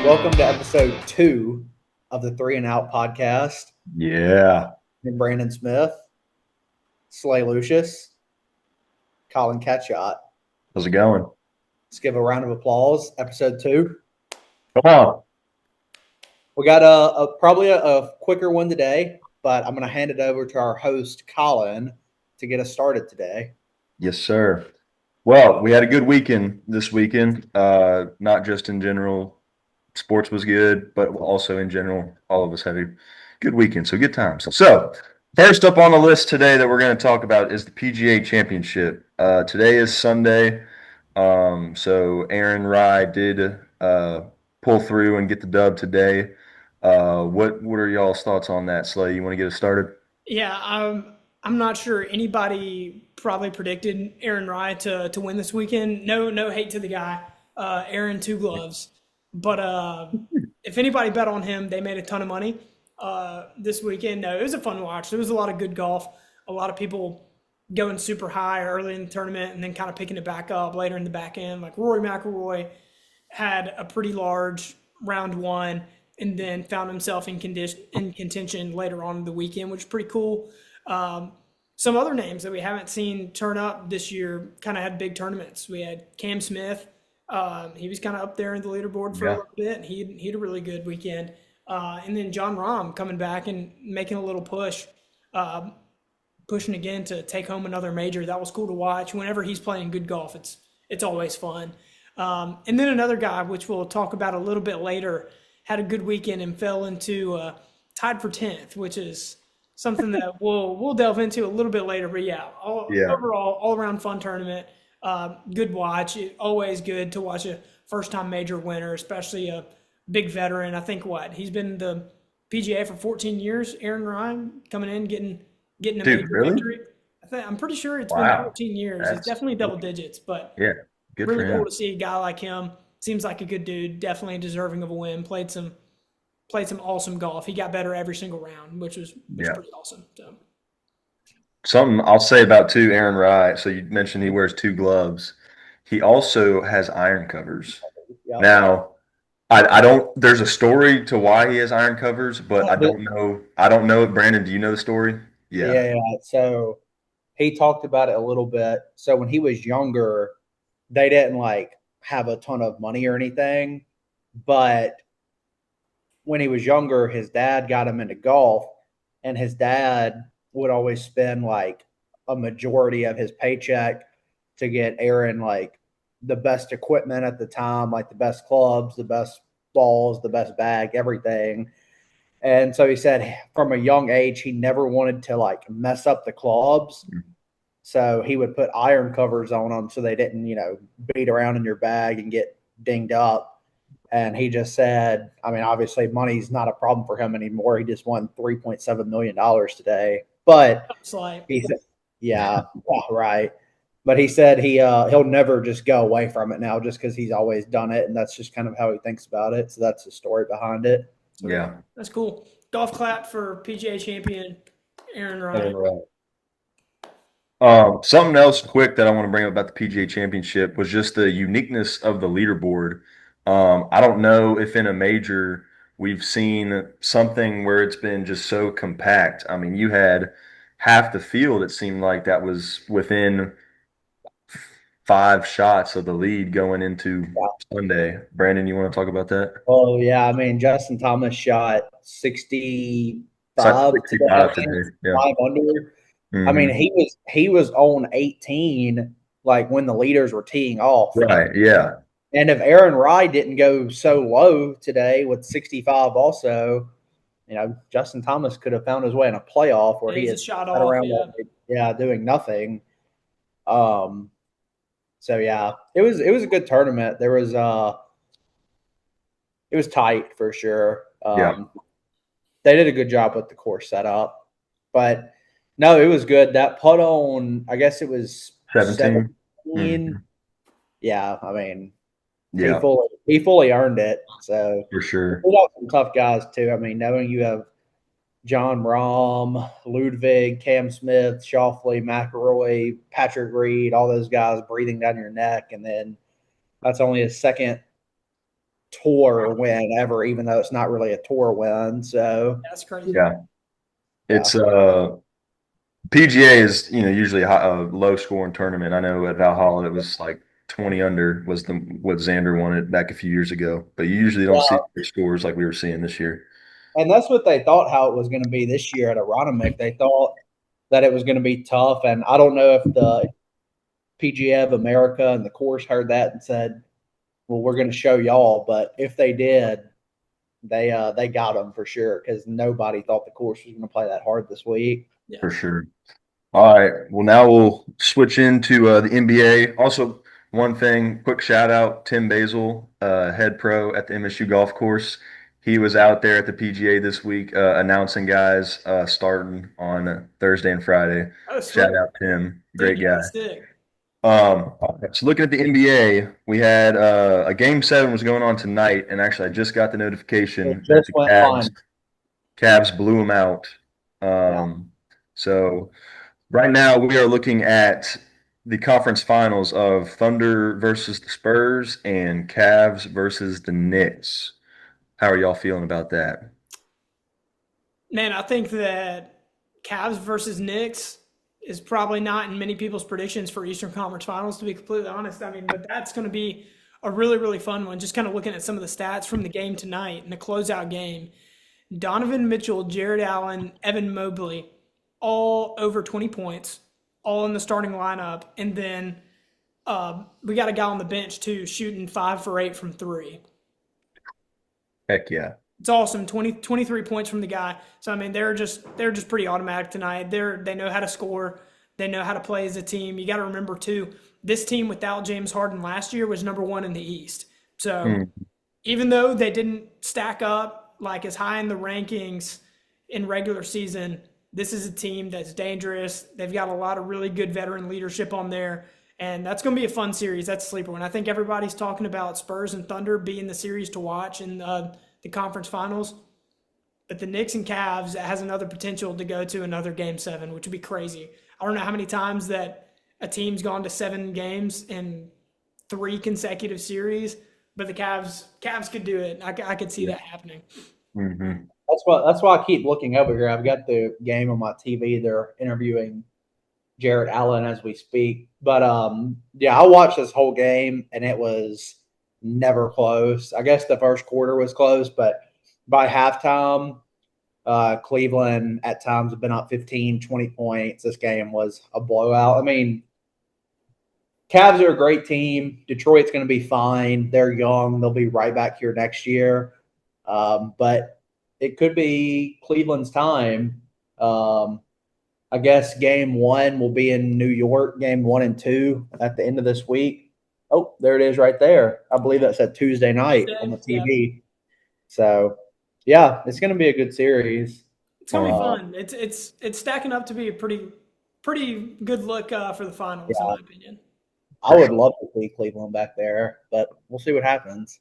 Welcome to episode 2 of the Three and Out podcast. Yeah. I'm Brandon Smith, Slay Lucius, Colin Catchot. How's it going? Let's give a round of applause. Episode 2. Come on. We got probably a quicker one today, but I'm going to hand it over to our host, Colin, to get us started today. Yes, sir. Well, we had a good weekend this weekend. Not just in general, sports was good, but also in general, all of us had a good weekend. So good times. So first up on the list today that we're going to talk about is the PGA Championship. Today is Sunday. So Aaron Rai did pull through and get the dub today. What are y'all's thoughts on that, Slay? You want to get us started? Yeah, I'm not sure anybody probably predicted Aaron Rai to win this weekend. No hate to the guy, Aaron Two Gloves. But if anybody bet on him, they made a ton of money this weekend. No, it was a fun watch. There was a lot of good golf. A lot of people going super high early in the tournament and then kind of picking it back up later in the back end. Like Rory McIlroy had a pretty large round one and then found himself in contention later on in the weekend, which is pretty cool. Some other names that we haven't seen turn up this year kind of had big tournaments. We had Cam Smith. He was kind of up there in the leaderboard for a Yeah. little bit. He had a really good weekend. And then John Rahm coming back and making a little push, pushing again to take home another major. That was cool to watch. Whenever he's playing good golf, it's always fun. And then another guy, which we'll talk about a little bit later, had a good weekend and fell into tied for 10th, which is something that we'll delve into a little bit later. But yeah, Yeah. overall, all around fun tournament. Good watch. Always good to watch a first time major winner, especially a big veteran. I think he's been the PGA for 14 years. Aaron Ryan coming in getting a Dude, major really? victory. I'm pretty sure it's been Wow. 14 years. It's That's definitely double digits, but yeah, good for really cool him. to see a guy like him. Seems like a good dude. Definitely deserving of a win. Played some awesome golf. He got better every single round, which was Yeah. pretty awesome. So Something I'll say about too Aaron Wright. So you mentioned he wears two gloves. He also has iron covers. Yep. Now, I don't there's a story to why he has iron covers, but I don't know. I don't know it. Brandon, do you know the story? Yeah. Yeah. So he talked about it a little bit. So when he was younger, they didn't like have a ton of money or anything, but when he was younger, his dad got him into golf, and his dad would always spend like a majority of his paycheck to get Aaron like the best equipment at the time, like the best clubs, the best balls, the best bag, everything. And so he said from a young age, he never wanted to like mess up the clubs. So he would put iron covers on them so they didn't, beat around in your bag and get dinged up. And he just said, I mean, obviously money's not a problem for him anymore. He just won $3.7 million today. But it's like he said, yeah, right. But he said he'll never just go away from it now just because he's always done it. And that's just kind of how he thinks about it. So that's the story behind it. Yeah. that's cool. Golf clap for PGA champion Aaron Ryan. Right. Something else quick that I want to bring up about the PGA Championship was just the uniqueness of the leaderboard. I don't know if in a major we've seen something where it's been just so compact. I mean, you had half the field, it seemed like that was within 5 shots of the lead going into Sunday. Brandon, you want to talk about that? Oh yeah, I mean Justin Thomas shot It's like 65 65 today, today. Yeah. 5 under. I mean Hmm. he was on 18 like when the leaders were teeing off. Right. Yeah. And if Aaron Rai didn't go so low today with 65 also, Justin Thomas could have found his way in a playoff where he He's a had shot sat off. around Yeah, doing nothing. Um so yeah, it was a good tournament. It was tight for sure. Yeah. They did a good job with the course setup, but no, it was good. That putt on, I guess it was 17. 17. Yeah, I mean, he Yeah, fully earned it. So for sure. we got some tough guys too. I mean, knowing you have John Rahm, Ludwig, Cam Smith, Schauffele, McIlroy, Patrick Reed, all those guys breathing down your neck, and then that's only his second tour win ever, even though it's not really a tour win. So That's crazy. Yeah. Yeah. It's PGA is usually a low scoring tournament. I know at Valhalla it was like 20 under was what Xander won it back a few years ago. But you usually don't see scores like we were seeing this year. And that's what they thought how it was going to be this year at Aronimink. They thought that it was going to be tough, and I don't know if the PGA of America and the course heard that and said, "Well, we're going to show y'all." But if they did, they got them for sure because nobody thought the course was going to play that hard this week. Yeah. For sure. All right. Well, now we'll switch into the NBA. Also, one thing, quick shout out, Tim Basil, head pro at the MSU golf course. He was out there at the PGA this week announcing guys starting on Thursday and Friday. Oh, Shout sweet. out Tim, great guy. Fantastic. So looking at the NBA, we had a game 7 was going on tonight, and actually I just got the notification It that just the went fun. Cavs blew them out. So right now we are looking at the conference finals of Thunder versus the Spurs and Cavs versus the Knicks. How are y'all feeling about that? Man, I think that Cavs versus Knicks is probably not in many people's predictions for Eastern Conference Finals, to be completely honest. I mean, but that's going to be a really, really fun one. Just kind of looking at some of the stats from the game tonight in the closeout game. Donovan Mitchell, Jared Allen, Evan Mobley, all over 20 points, all in the starting lineup. And then we got a guy on the bench, too, shooting 5 for 8 from 3. Heck yeah. It's awesome. 23 points from the guy. So I mean, they're just pretty automatic tonight. They know how to score. They know how to play as a team. You got to remember too, this team without James Harden last year was number 1 in the East. So even though they didn't stack up like as high in the rankings in regular season, this is a team that's dangerous. They've got a lot of really good veteran leadership on there. And that's going to be a fun series. That's a sleeper one. I think everybody's talking about Spurs and Thunder being the series to watch in the conference finals. But the Knicks and Cavs has another potential to go to another game 7, which would be crazy. I don't know how many times that a team's gone to 7 games in 3 consecutive series, but the Cavs could do it. I could see that happening. Mm-hmm. That's why I keep looking over here. I've got the game on my TV. They're interviewing Jared Allen as we speak. But yeah, I watched this whole game and it was never close. I guess the first quarter was close, but by halftime, Cleveland at times have been up 15, 20 points. This game was a blowout. I mean, Cavs are a great team. Detroit's going to be fine. They're young. They'll be right back here next year. But it could be Cleveland's time. I guess game 1 will be in New York, game 1 and 2 at the end of this week. Oh, there it is right there. I believe that said Tuesday night on the TV. Yeah. So, yeah, it's going to be a good series. It's going to be fun. It's stacking up to be a pretty good look for the finals, in my opinion. I would love to see Cleveland back there, but we'll see what happens.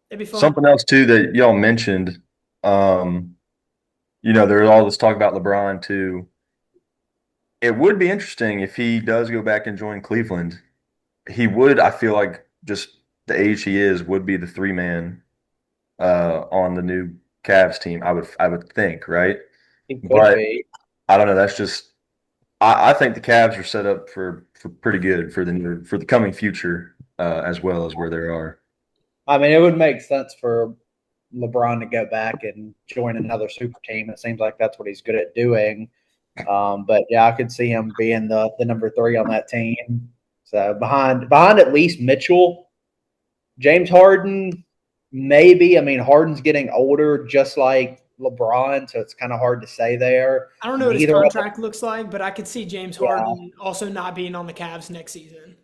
It'd be fun. Something else, too, that y'all mentioned, there's all this talk about LeBron, too. It would be interesting if he does go back and join Cleveland. He would, I feel like, just the age he is, would be the 3-man on the new Cavs team. I would think, right? He could be. I don't know. That's just I think the Cavs are set up for pretty good for the coming future as well as where they are. I mean, it would make sense for LeBron to go back and join another super team. It seems like that's what he's good at doing. But yeah, I could see him being the number 3 on that team. So behind at least Mitchell, James Harden, maybe. I mean, Harden's getting older, just like LeBron, so it's kind of hard to say there. I don't know what his contract looks like, but I could see James Harden also not being on the Cavs next season.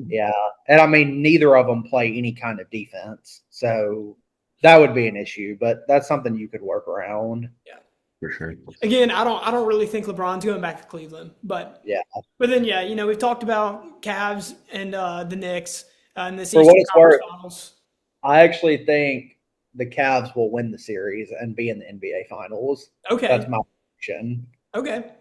Yeah, and I mean, neither of them play any kind of defense, so that would be an issue. But that's something you could work around. Yeah. For sure. Again, I don't really think LeBron's going back to Cleveland, but then we've talked about Cavs and the Knicks and the Eastern Conference Finals. I actually think the Cavs will win the series and be in the NBA Finals. Okay, that's my prediction. Okay,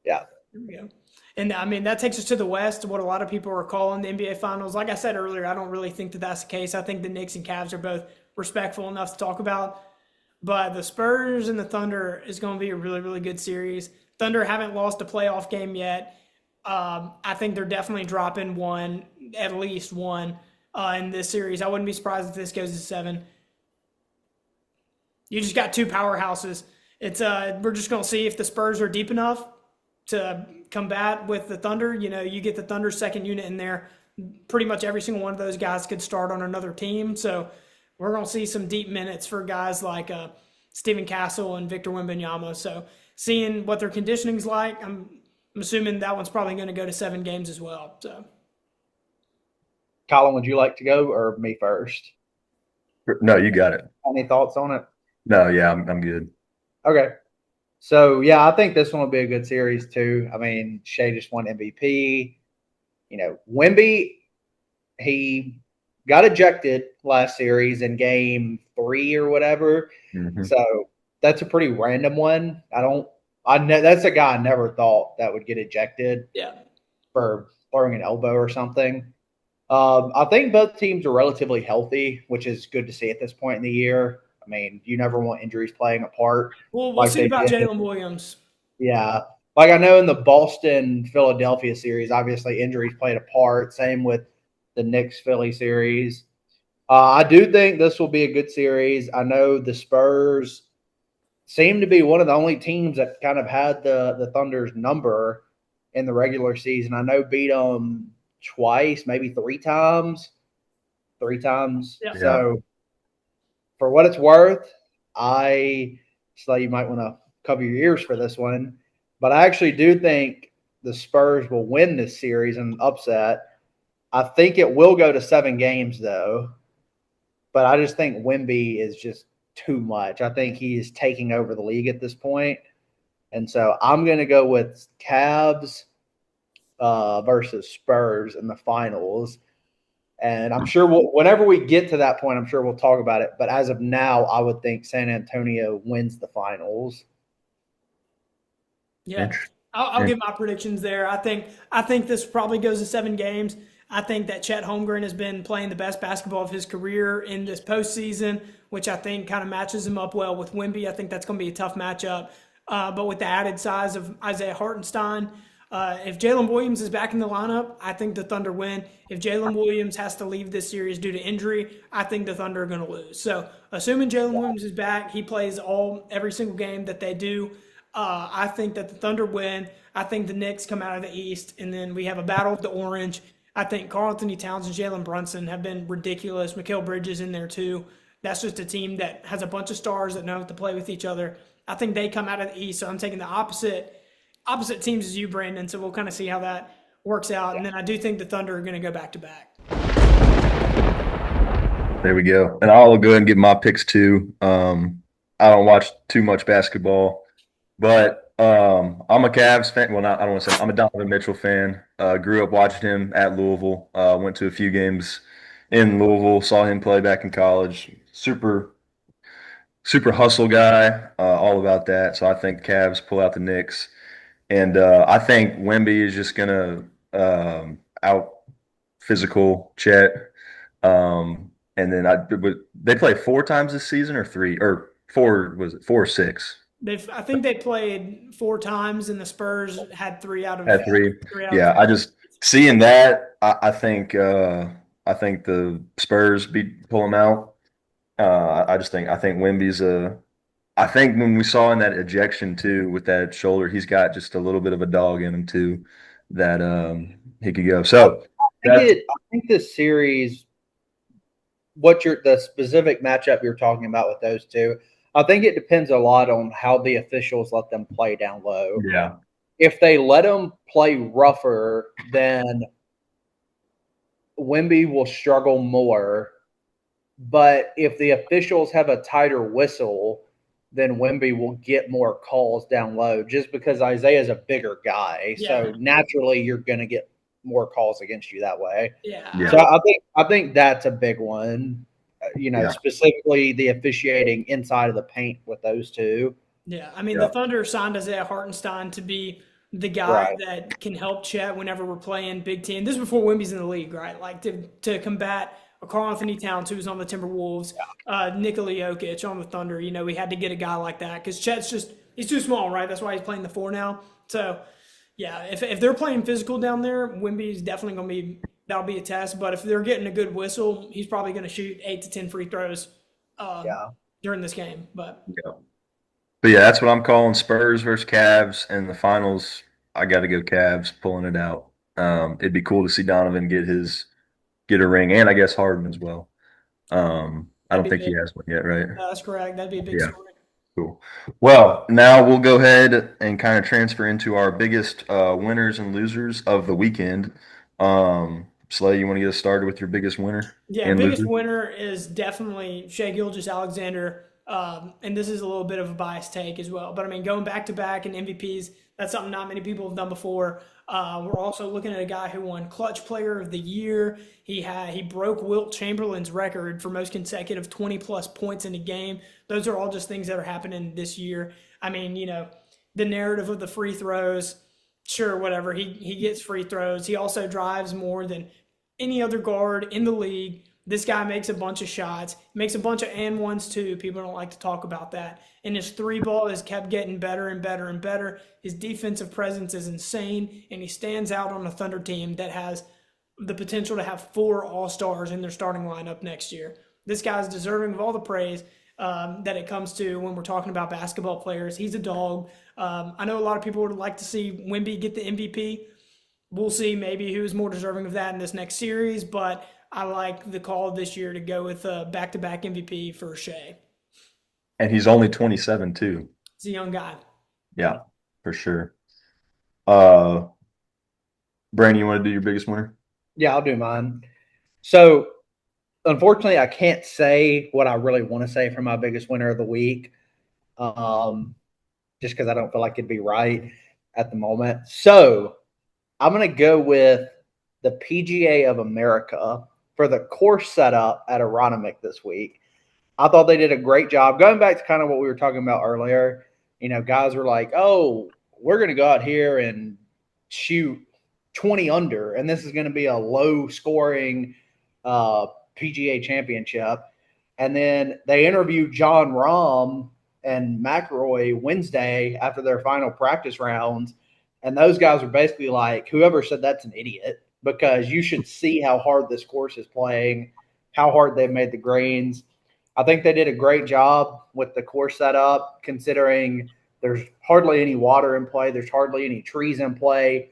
yeah, there we go. And I mean, that takes us to the West, what a lot of people are calling the NBA Finals. Like I said earlier, I don't really think that that's the case. I think the Knicks and Cavs are both respectful enough to talk about. But the Spurs and the Thunder is going to be a really, really good series. Thunder haven't lost a playoff game yet. I think they're definitely dropping one, at least one, in this series. I wouldn't be surprised if this goes to 7. You just got two powerhouses. We're just going to see if the Spurs are deep enough to combat with the Thunder. You know, you get the Thunder second unit in there. Pretty much every single one of those guys could start on another team. So we're going to see some deep minutes for guys like Stephen Castle and Victor Wembanyama. So seeing what their conditioning's like, I'm assuming that one's probably going to go to 7 games as well. So, Colin, would you like to go or me first? No, you got it. Any thoughts on it? No, yeah, I'm good. Okay. So, yeah, I think this one will be a good series, too. I mean, Shea just won MVP. You know, Wemby, he got ejected last series in game 3 or whatever. Mm-hmm. So that's a pretty random one. That's a guy I never thought that would get ejected for throwing an elbow or something. I think both teams are relatively healthy, which is good to see at this point in the year. I mean, you never want injuries playing a part. We'll see about Jalen Williams. Yeah. Like I know in the Boston-Philadelphia series, obviously injuries played a part. Same with the Knicks-Philly series. I do think this will be a good series. I know the Spurs seem to be one of the only teams that kind of had the Thunder's number in the regular season. I know beat them twice, maybe 3 times. 3 times. Yeah. So for what it's worth, you might want to cover your ears for this one. But I actually do think the Spurs will win this series in an upset. I think it will go to 7 games, though. But I just think Wemby is just too much. I think he is taking over the league at this point. And so I'm going to go with Cavs versus Spurs in the finals. And I'm sure whenever we get to that point, I'm sure we'll talk about it. But as of now, I would think San Antonio wins the finals. Yeah, I'll give my predictions there. I think this probably goes to 7 games. I think that Chet Holmgren has been playing the best basketball of his career in this postseason, which I think kind of matches him up well with Wemby. I think that's going to be a tough matchup. But with the added size of Isaiah Hartenstein, if Jalen Williams is back in the lineup, I think the Thunder win. If Jalen Williams has to leave this series due to injury, I think the Thunder are going to lose. So assuming Jalen Williams is back, he plays every single game that they do. I think that the Thunder win. I think the Knicks come out of the East, and then we have a battle of the Orange. I think Karl-Anthony Towns and Jalen Brunson have been ridiculous. Mikal Bridges in there too. That's just a team that has a bunch of stars that know how to play with each other. I think they come out of the East, so I'm taking the opposite teams as you, Brandon. So we'll kind of see how that works out. And then I do think the Thunder are going to go back-to-back. There we go. And I'll go ahead and give my picks too. I don't watch too much basketball, but I'm a Cavs fan. Well, I don't want to say I'm a Donovan Mitchell fan. Grew up watching him at Louisville. Went to a few games in Louisville. Saw him play back in college. Super hustle guy. All about that. So I think Cavs pull out the Knicks, and I think Wemby is just gonna out physical Chet. And then they play 4 times this season or 3 or 4? Was it 4 or 6? I think they played 4 times, and the Spurs had 3 out of 3. 3 out Yeah, of I just seeing that. I think the Spurs pull them out. I think Wemby's I think when we saw in that ejection too with that shoulder, he's got just a little bit of a dog in him too that he could go. So I think this series, the specific matchup you're talking about with those two, I think it depends a lot on how the officials let them play down low. Yeah. If they let them play rougher, then Wemby will struggle more. But if the officials have a tighter whistle, then Wemby will get more calls down low just because Isaiah is a bigger guy. Yeah. So naturally you're going to get more calls against you that way. Yeah. So I think that's a big one. Specifically the officiating inside of the paint with those two. Yeah, I mean, the Thunder signed Isaiah Hartenstein to be the guy Right. that can help Chet whenever we're playing Big Ten. This is before Wimby's in the league, right? Like to combat a Karl Anthony Towns who's on the Timberwolves, Nikola Jokic on the Thunder. You know, we had to get a guy like that because Chet's just he's too small, right? That's why he's playing the four now. So yeah, if they're playing physical down there, Wimby's definitely gonna be that'll be a test. But if they're getting a good whistle, he's probably gonna shoot 8 to 10 free throws Yeah. during this game. But Yeah. But yeah, that's what I'm calling Spurs versus Cavs and the finals. I got to go Cavs pulling it out. It'd be cool to see Donovan get a ring, and I guess Harden as well. I that'd don't be think he big. has one yet, right? No, that's correct. That'd be a big Yeah, story. cool. Well, now we'll go ahead and kind of transfer into our biggest winners and losers of the weekend. Slay, you want to get us started with your biggest winner Yeah, and biggest loser? winner is definitely Shea Gilgeous-Alexander, and this is a little bit of a biased take as well. But I mean, going back to back and MVPs, that's something not many people have done before. We're also looking at a guy who won Clutch Player of the Year. He broke Wilt Chamberlain's record for most consecutive 20 plus points in a game. Those are all just things that are happening this year. I mean, you know, the narrative of the free throws, sure, whatever. He gets free throws. He also drives more than any other guard in the league. This guy makes a bunch of shots, makes a bunch of and ones too. People don't like to talk about that. And his three ball has kept getting better and better and better. His defensive presence is insane, and he stands out on a Thunder team that has the potential to have 4 All-Stars in their starting lineup next year. This guy's deserving of all the praise that it comes to when we're talking about basketball players. He's a dog. I know a lot of people would like to see Wemby get the MVP. We'll see maybe who's more deserving of that in this next series, but I like the call this year to go with a back-to-back MVP for Shea. And he's only 27 too. He's a young guy. Yeah, for sure. Uh, Brandon, you want to do your biggest winner? Yeah, I'll do mine. So, unfortunately, I can't say what I really want to say for my biggest winner of the week, um, just because I don't feel like it'd be right at the moment. So, I'm going to go with the PGA of America for the course setup at Aronimink this week. I thought they did a great job. Going back to kind of what we were talking about earlier, you know, guys were like, oh, we're going to go out here and shoot 20 under, and this is going to be a low scoring uh, PGA championship. And then they interviewed John Rahm and McIlroy Wednesday after their final practice rounds. And those guys were basically like, whoever said that's an idiot, because you should see how hard this course is playing, how hard they've made the greens. I think they did a great job with the course setup, considering there's hardly any water in play, there's hardly any trees in play,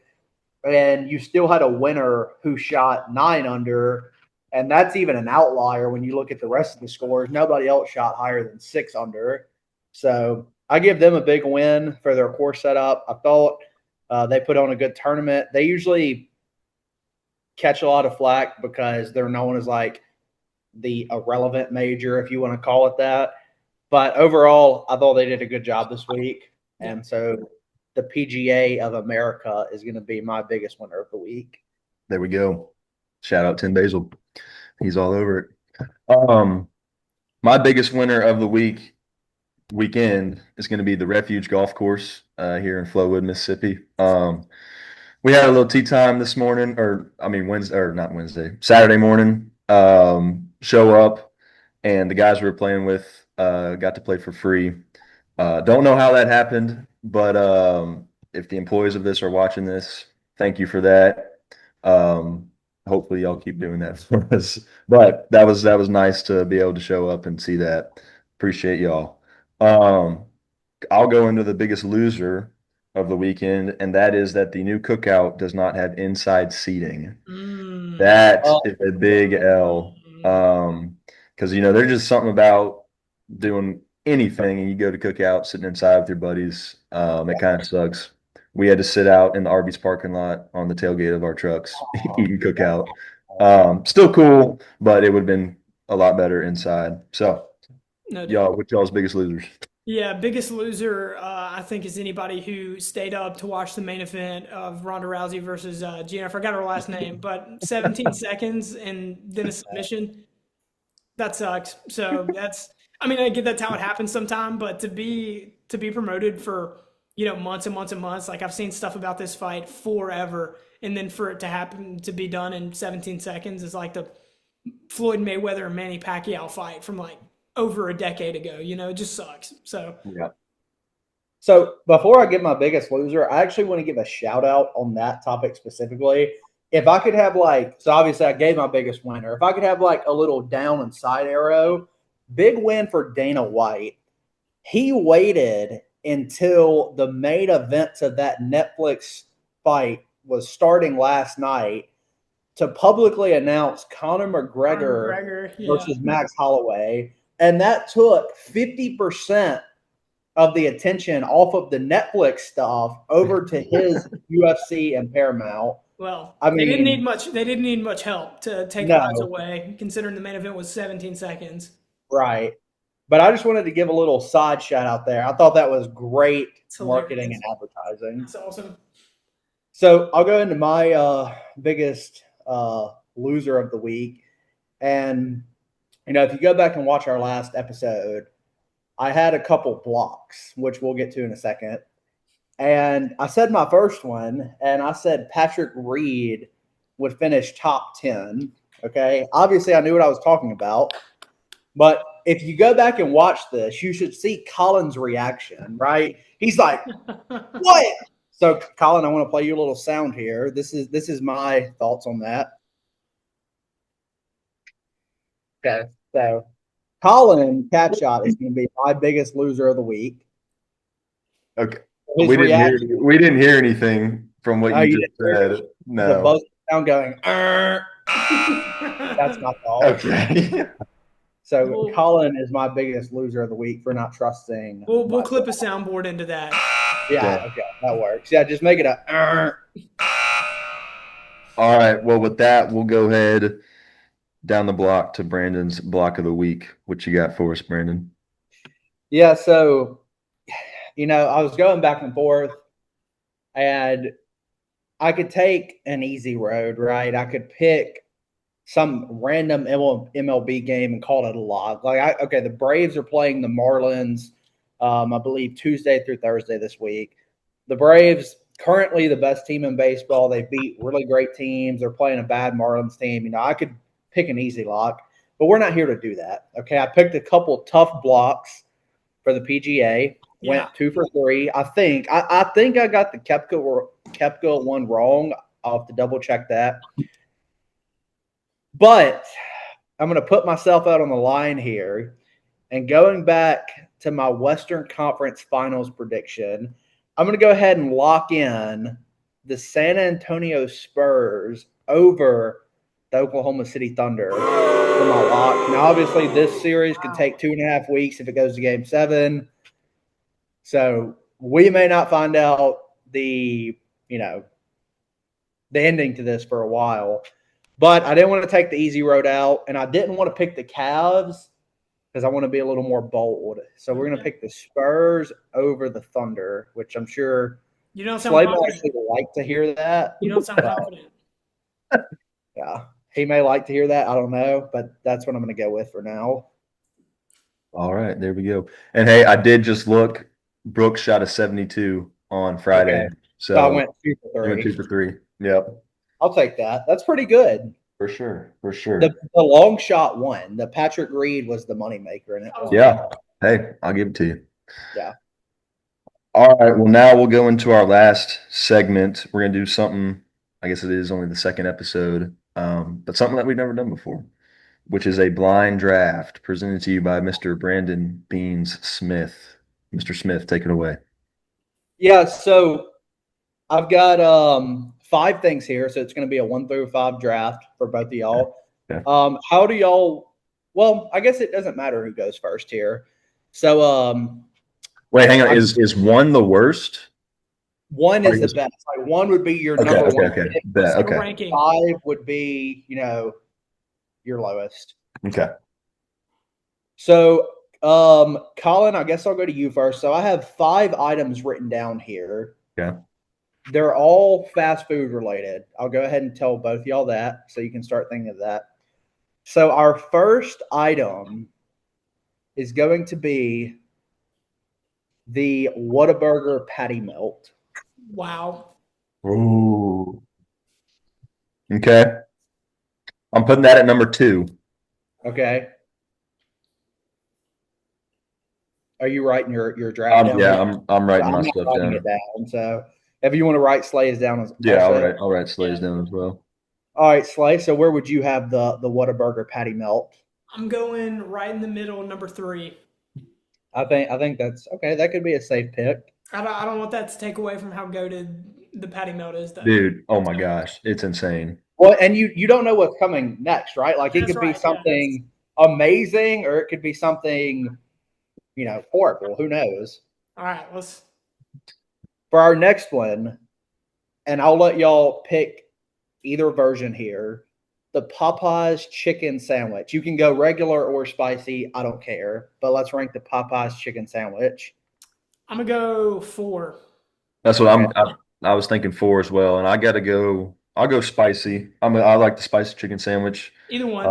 and you still had a winner who shot 9 under, and that's even an outlier when you look at the rest of the scores. Nobody else shot higher than 6 under. So I give them a big win for their course setup. I thought they put on a good tournament. They usually catch a lot of flack because they're known as like the irrelevant major, if you want to call it that. But overall, I thought they did a good job this week. Yeah. And so the PGA of America is going to be my biggest winner of the week. There we go. Shout out Tim Basil. He's all over it. My biggest winner of the weekend is going to be the Refuge Golf Course here in Flowood, Mississippi. We had a little tea time this morning, Wednesday, or not Wednesday, Saturday morning. Show up, and the guys we were playing with got to play for free. Don't know how that happened, but if the employees of this are watching this, thank you for that. Hopefully y'all keep doing that for us. But that was nice to be able to show up and see that. Appreciate y'all. I'll go into the biggest loser of the weekend, and that is that the new cookout does not have inside seating. That is a big L. Because there's just something about doing anything and you go to cookout sitting inside with your buddies. It kind of sucks. We had to sit out in the Arby's parking lot on the tailgate of our trucks eating cookout. Still cool, but it would have been a lot better inside. So, No doubt. y'all, what's y'all's biggest losers? Yeah, biggest loser, I think, is anybody who stayed up to watch the main event of Ronda Rousey versus Gina. I forgot her last name, but 17 seconds and then a submission. That sucks. So I get that's how it happens sometime, but to be promoted for, months and months and months. Like I've seen stuff about this fight forever, and then for it to happen to be done in 17 seconds is like the Floyd Mayweather and Manny Pacquiao fight from like over a decade ago. It just sucks. So Yeah. So before I give my biggest loser, I actually want to give a shout out on that topic specifically. If I could have so obviously I gave my biggest winner. If I could have a little down and side arrow, big win for Dana White. He waited until the main events of that Netflix fight was starting last night to publicly announce Conor McGregor yeah. versus Max Holloway. And that took 50% of the attention off of the Netflix stuff over to his UFC and Paramount. Well, I mean, they didn't need much. They didn't need much help to take eyes away, considering the main event was 17 seconds. Right. But I just wanted to give a little side shout out there. I thought that was great marketing and advertising. That's awesome. So I'll go into my biggest loser of the week. And, if you go back and watch our last episode, I had a couple blocks, which we'll get to in a second. And I said my first one, and I said Patrick Reed would finish top 10. Okay. Obviously, I knew what I was talking about. But if you go back and watch this, you should see Colin's reaction, right? He's like, what? So, Colin, I want to play you a little sound here. This is my thoughts on that. Okay. So, Colin Catchot is going to be my biggest loser of the week. Okay. We didn't hear anything from what you just said. No. The buzz sound going, that's my fault. Okay. So Colin is my biggest loser of the week for not trusting. We'll clip a soundboard into that. Yeah, okay, that works. Yeah, just make it a. All right. Well, with that, we'll go ahead down the block to Brandon's block of the week. What you got for us, Brandon? Yeah, so I was going back and forth, and I could take an easy road, right? I could pick some random MLB game and call it a lock. The Braves are playing the Marlins, I believe Tuesday through Thursday this week. The Braves, currently the best team in baseball. They beat really great teams. They're playing a bad Marlins team. I could pick an easy lock, but we're not here to do that. Okay, I picked a couple tough blocks for the PGA. Went 2 for 3. I think I got the Koepka one wrong. I'll have to double check that. But I'm going to put myself out on the line here. And going back to my Western Conference Finals prediction, I'm going to go ahead and lock in the San Antonio Spurs over the Oklahoma City Thunder for my lock. Now, obviously, this series could take 2.5 weeks if it goes to Game 7. So we may not find out the ending to this for a while. But I didn't want to take the easy road out, and I didn't want to pick the Cavs because I want to be a little more bold. So we're going to pick the Spurs over the Thunder, which I'm sure you don't sound Slade might actually like to hear that. You don't sound confident. Yeah, he may like to hear that. I don't know, but that's what I'm going to go with for now. All right, there we go. And hey, I did just look. Brooks shot a 72 on Friday, Okay. so I went 2 for 3. I went 2 for 3. Yep. I'll take that. That's pretty good. For sure. The long shot won. The Patrick Reed was the moneymaker in it. Yeah. Hey, I'll give it to you. Yeah. All right. Well, now we'll go into our last segment. We're going to do something, I guess it is only the second episode, but something that we've never done before, which is a blind draft presented to you by Mr. Brandon Beans Smith. Mr. Smith, take it away. Yeah, so I've got 5 things here, so it's going to be a 1 through 5 draft for both of y'all. Okay. How do y'all? Well, I guess it doesn't matter who goes first here. So, wait, hang on. Is 1 the worst? 1 is the best. 1 would be your number 1. Okay. Ranking. 5 would be, your lowest. Okay. So, Colin, I guess I'll go to you first. So I have 5 items written down here. Okay. They're all fast food related. I'll go ahead and tell both y'all that so you can start thinking of that. So our first item is going to be the Whataburger patty melt. Wow. Ooh. Okay. I'm putting that at number 2. Okay. Are you writing your draft down? Yeah, Here? I'm writing my I'm not stuff writing it down. down. So if you want to write Slay's down as Yeah, also. I'll write Slays down as well. All right, Slay. So where would you have the Whataburger patty melt? I'm going right in the middle, number 3. I think that's okay. That could be a safe pick. I don't want that to take away from how goated the patty melt is, though. Dude, oh my gosh, it's insane. Well, and you don't know what's coming next, right? Like it That's could be right. something amazing, or it could be something, horrible. Who knows? All right, let's. For our next one, and I'll let y'all pick either version here. The Popeyes chicken sandwich. You can go regular or spicy. I don't care. But let's rank the Popeyes chicken sandwich. I'm gonna go 4. That's what I was thinking 4 as well, and I'll go spicy. I like the spicy chicken sandwich. Either one,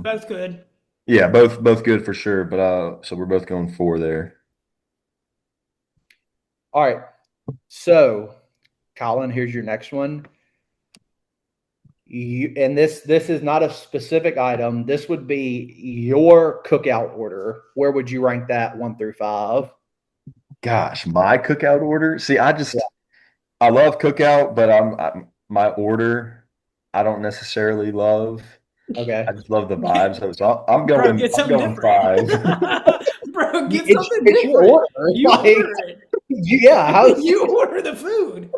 both good. Yeah, both good for sure. But so we're both going 4 there. All right. So, Colin, here's your next one. And this is not a specific item. This would be your cookout order. Where would you rank that 1 through 5? Gosh, my cookout order. See, I love cookout, but my order I don't necessarily love. Okay. I just love the vibes of it. So I'm Bro, going. get I'm something going different. 5. Bro, get It's something your different. order. You Like, order it. yeah. How You order the food.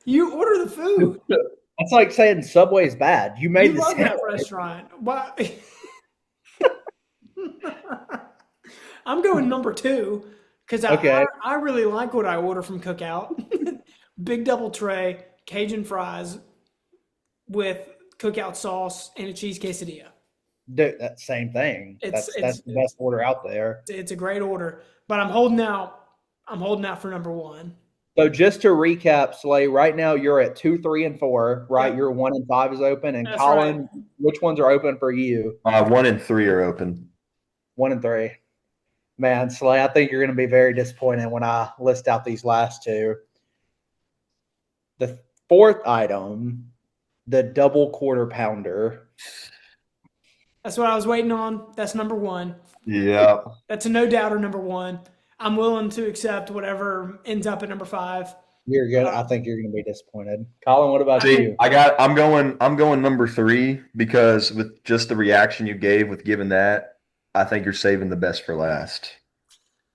You order the food. That's like saying Subway's bad. You made You the love that sandwich. restaurant. Why? I'm going number 2 because Okay. I really like what I order from Cookout. Big double tray, Cajun fries with cookout sauce and a cheese quesadilla. Dude, that same thing. That's the best order out there. It's a great order, but I'm holding out. I'm holding out for number 1. So just to recap, Slay, right now you're at 2, 3, and 4, right? Yep. Your 1 and 5 is open. And That's Colin, right. which ones are open for you? 1 and 3 are open. 1 and 3. Man, Slay, I think you're going to be very disappointed when I list out these last 2. The 4th item, the double quarter pounder. That's what I was waiting on. That's number 1. Yeah. That's a no doubter number 1. I'm willing to accept whatever ends up at number 5. You're good. I think you're going to be disappointed. Colin, what about See, you? I'm going number 3 because with just the reaction you gave with giving that, I think you're saving the best for last.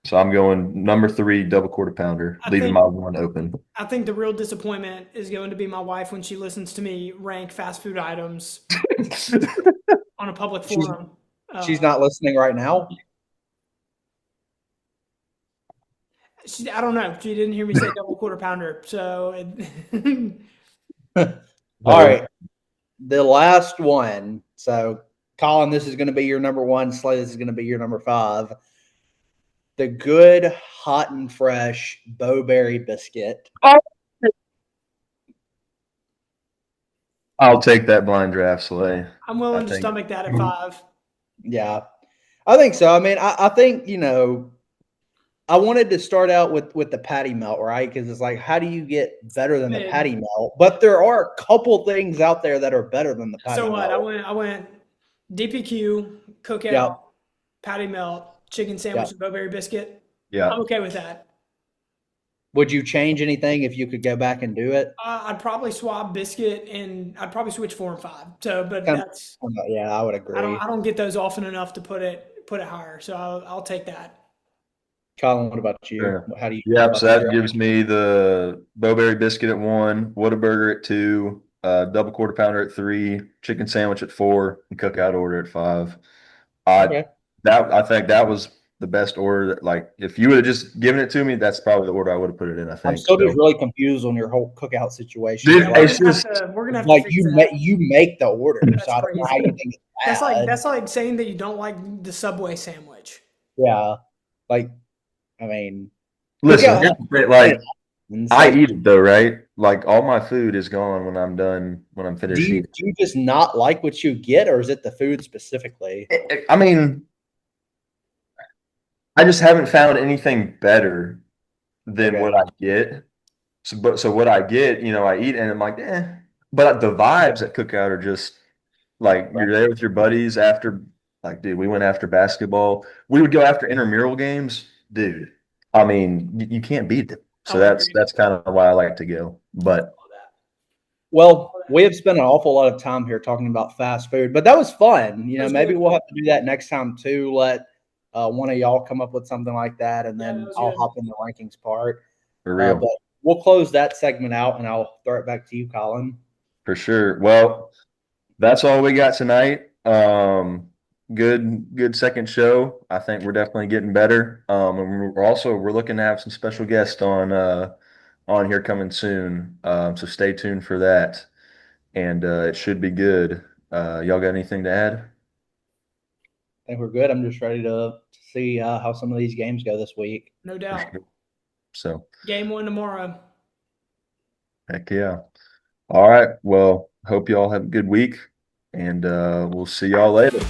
So I'm going number 3, double quarter pounder, leaving my 1 open. I think the real disappointment is going to be my wife when she listens to me rank fast food items on a public forum. She's not listening right now? I don't know. She didn't hear me say double quarter pounder. So, all right. The last one. So, Colin, this is going to be your number 1. Slay, this is going to be your number 5. The good, hot and fresh Bowberry biscuit. I'll take that blind draft, Slay. I'm willing to stomach that at 5. Yeah, I think so. I mean, I think, I wanted to start out with the patty melt, right? Because it's like, how do you get better than the patty melt? But there are a couple things out there that are better than the patty melt. So what? I went DPQ, cookout, patty melt, chicken sandwich, and Bowberry biscuit. Yeah, I'm okay with that. Would you change anything if you could go back and do it? I'd probably swap biscuit and I'd probably switch 4 and 5. So, but that's yeah, I would agree. I don't get those often enough to put it higher. So I'll take that. Colin, what about you? Sure. How do you? Yeah, so that gives me the Bowberry biscuit at 1, Whataburger at 2, double quarter pounder at 3, chicken sandwich at 4, and cookout order at 5. I think that was the best order. That, like, if you would have just given it to me, that's probably the order I would have put it in. I think. I'm still just really confused on your whole cookout situation. Dude, like, it's just we're gonna have like to you make the order. That's so I don't know how you think it's bad. that's like saying that you don't like the Subway sandwich. Yeah, like I mean, listen. Like I eat it though, right? Like all my food is gone when I'm done. When I'm finished. Do you just not like what you get, or is it the food specifically? I mean, I just haven't found anything better than Okay. what I get. So what I get, I eat and I'm like, eh. But the vibes at Cookout are just like you're there with your buddies after, like, dude, we went after basketball. We would go after intramural games, dude. I mean, you can't beat them. I So would that's agree. that's kind of why I like to go. But Well, we have spent an awful lot of time here talking about fast food, but that was fun. That was Maybe good. we'll have to do that next time too. Let one of y'all come up with something like that, and Yeah, that then was I'll good. hop in the rankings part. for real, But we'll close that segment out, and I'll throw it back to you, Colin. for sure. Well, that's all we got tonight. Good second show. I think we're definitely getting better. And we're looking to have some special guests on here coming soon. So stay tuned for that. And it should be good. Y'all got anything to add? I think we're good. I'm just ready to see how some of these games go this week. No For doubt. sure. So Game 1 tomorrow. heck yeah. All right. Well, hope y'all have a good week, and we'll see y'all later.